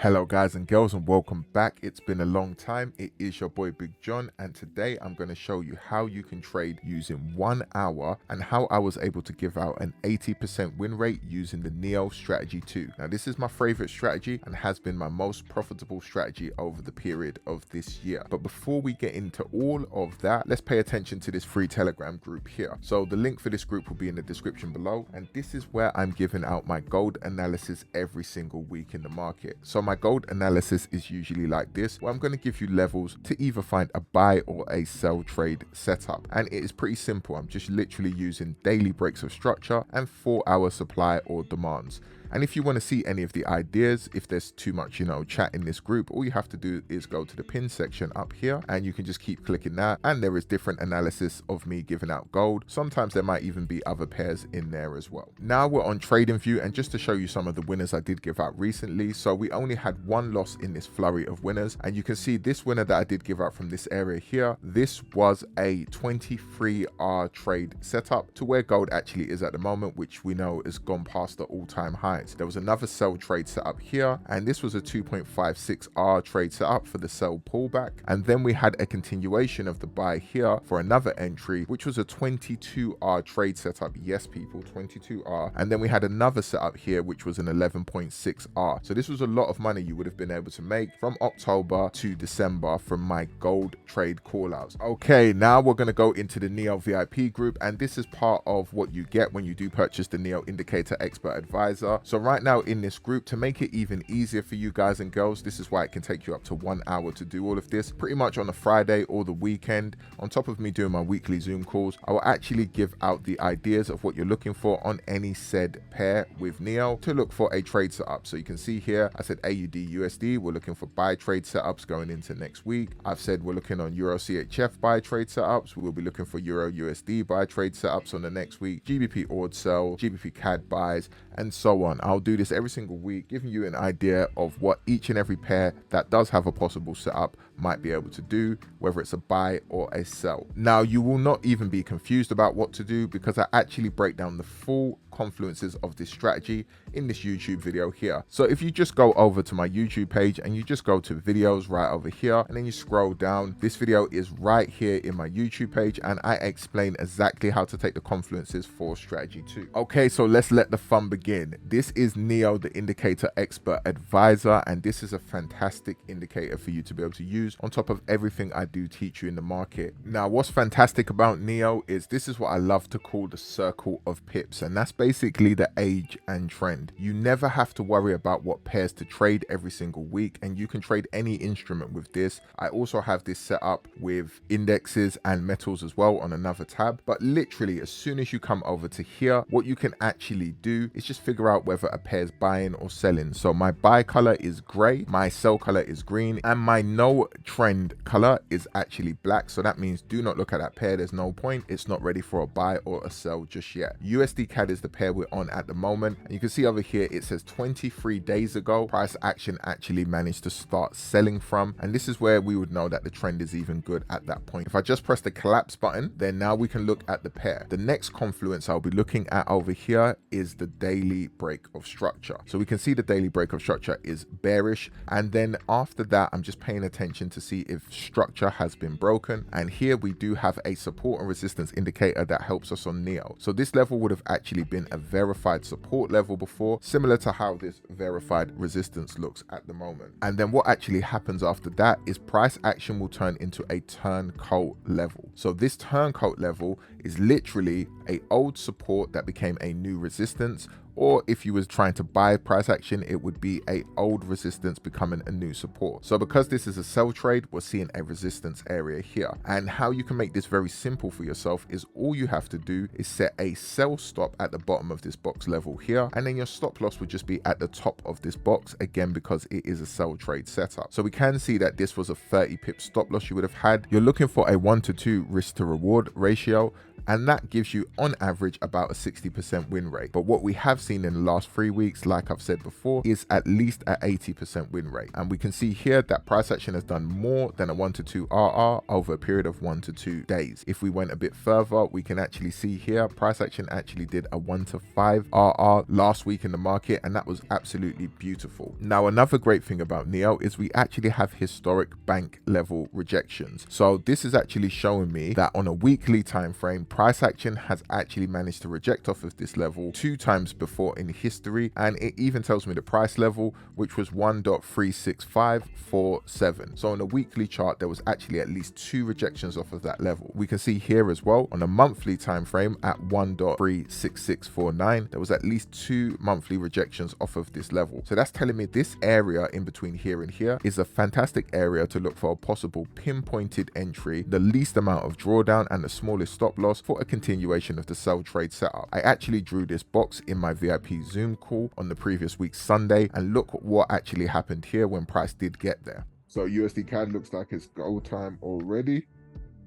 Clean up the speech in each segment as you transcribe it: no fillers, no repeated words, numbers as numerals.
Hello guys and girls and welcome back. It's been a long time. It is your boy Big John, and today I'm going to show you how you can trade using 1 hour and how I was able to give out an 80% win rate using the Neo strategy 2. Now this is my favorite strategy and has been my most profitable strategy over the period of this year. But before we get into all of that, let's pay attention to this free Telegram group here. So the link for this group will be in the description below, and this is where I'm giving out my gold analysis every single week in the market. So my gold analysis is usually like this, where I'm going to give you levels to either find a buy or a sell trade setup. And it is pretty simple. I'm just literally using daily breaks of structure and 4-hour supply or demands. And if you want to see any of the ideas, if there's too much, chat in this group, all you have to do is go to the pin section up here and you can just keep clicking that. And there is different analysis of me giving out gold. Sometimes there might even be other pairs in there as well. Now we're on TradingView, and just to show you some of the winners I did give out recently. So we only had one loss in this flurry of winners. And you can see this winner that I did give out from this area here. This was a 23R trade setup to where gold actually is at the moment, which we know has gone past the all-time high. There was another sell trade set up here, and this was a 2.56R trade set up for the sell pullback. And then we had a continuation of the buy here for another entry, which was a 22R trade setup. Yes, people, 22R. And then we had another setup here, which was an 11.6R. So this was a lot of money you would have been able to make from October to December from my gold trade callouts. Okay, now we're going to go into the Neo VIP group, and this is part of what you get when you do purchase the Neo Indicator Expert Advisor. So right now in this group, to make it even easier for you guys and girls, this is why it can take you up to 1 hour to do all of this, pretty much on a Friday or the weekend. On top of me doing my weekly Zoom calls, I will actually give out the ideas of what you're looking for on any said pair with Neo to look for a trade setup. So you can see here, I said AUD USD, we're looking for buy trade setups going into next week. I've said we're looking on Euro CHF buy trade setups. We will be looking for Euro USD buy trade setups on the next week, GBP ORD sell, GBP CAD buys, and so on. I'll do this every single week, giving you an idea of what each and every pair that does have a possible setup might be able to do, whether it's a buy or a sell. Now, you will not even be confused about what to do because I actually break down the full confluences of this strategy in this YouTube video here. So if you just go over to my YouTube page and you just go to videos right over here, and then you scroll down, this video is right here in my YouTube page, and I explain exactly how to take the confluences for strategy 2. Okay, so let's let the fun begin. This is Neo, the Indicator Expert Advisor, and this is a fantastic indicator for you to be able to use on top of everything I do teach you in the market. Now, what's fantastic about Neo is this is what I love to call the circle of pips, and that's basically the age and trend. You never have to worry about what pairs to trade every single week, and you can trade any instrument with this. I also have this set up with indexes and metals as well on another tab, but literally as soon as you come over to here, what you can actually do is just figure out whether a pair is buying or selling. So my buy color is gray, my sell color is green, and my no trend color is actually black. So that means do not look at that pair. There's no point. It's not ready for a buy or a sell just yet. USD CAD is the pair we're on at the moment, and you can see over here it says 23 days ago price action actually managed to start selling from, and this is where we would know that the trend is even good at that point. If I just press the collapse button, then now we can look at the pair. The next confluence I'll be looking at over here is the daily break of structure. So we can see the daily break of structure is bearish, and then after that I'm just paying attention to see if structure has been broken, and here we do have a support and resistance indicator that helps us on Neo. So this level would have actually been a verified support level before, similar to how this verified resistance looks at the moment. And then what actually happens after that is price action will turn into a turncoat level. So this turncoat level is literally a old support that became a new resistance, or if you was trying to buy price action, it would be a old resistance becoming a new support. So because this is a sell trade, we're seeing a resistance area here. And how you can make this very simple for yourself is all you have to do is set a sell stop at the bottom of this box level here, and then your stop loss would just be at the top of this box, again because it is a sell trade setup. So we can see that this was a 30 pip stop loss you would have had. You're looking for a 1 to 2 risk to reward ratio, and that gives you on average about a 60% win rate. But what we have seen in the last 3 weeks, like I've said before, is at least an 80% win rate. And we can see here that price action has done more than a 1 to 2 RR over a period of 1 to 2 days. If we went a bit further, we can actually see here price action actually did a 1 to 5 RR last week in the market, and that was absolutely beautiful. Now, another great thing about NEO is we actually have historic bank level rejections. So this is actually showing me that on a weekly time frame, price action has actually managed to reject off of this level 2 times before in history, and it even tells me the price level, which was 1.36547. So on a weekly chart, there was actually at least 2 rejections off of that level. We can see here as well on a monthly time frame at 1.36649, there was at least 2 monthly rejections off of this level. So that's telling me this area in between here and here is a fantastic area to look for a possible pinpointed entry, the least amount of drawdown and the smallest stop loss for a continuation of the sell trade setup. I actually drew this box in my VIP Zoom call on the previous week's Sunday, and look what actually happened here when price did get there. So USD CAD looks like it's goal time already.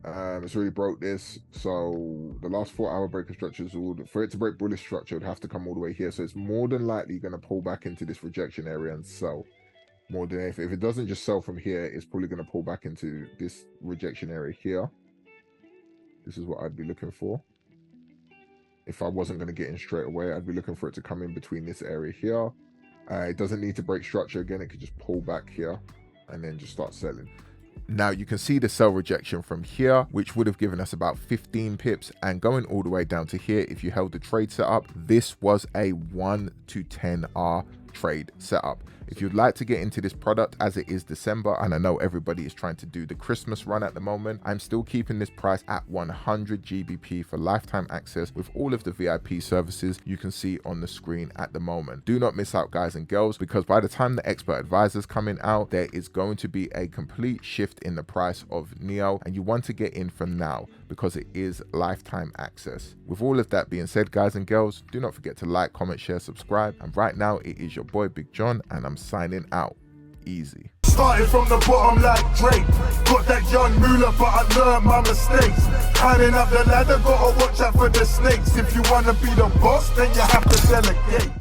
It's already broke this. So the last 4-hour breaker structures, for it to break bullish structure, it would have to come all the way here. So it's more than likely going to pull back into this rejection area and sell. More than if it doesn't just sell from here, it's probably going to pull back into this rejection area here. This is what I'd be looking for. If I wasn't going to get in straight away, I'd be looking for it to come in between this area here. It doesn't need to break structure again. It could just pull back here and then just start selling. Now you can see the sell rejection from here, which would have given us about 15 pips, and going all the way down to here, if you held the trade setup, this was a 1 to 10R trade setup. If you'd like to get into this product, as it is December and I know everybody is trying to do the Christmas run at the moment, I'm still keeping this price at 100 GBP for lifetime access with all of the VIP services you can see on the screen at the moment. Do not miss out, guys and girls, because by the time the expert advisors coming out, there is going to be a complete shift in the price of NEO, and you want to get in from now because it is lifetime access. With all of that being said, guys and girls, do not forget to like, comment, share, subscribe, and right now it is your boy Big John, and I'm signing out. Easy. Started from the bottom like Drake. Got that young moolah, but I learned my mistakes. Climbing up the ladder, gotta watch out for the snakes. If you wanna be the boss, then you have to delegate.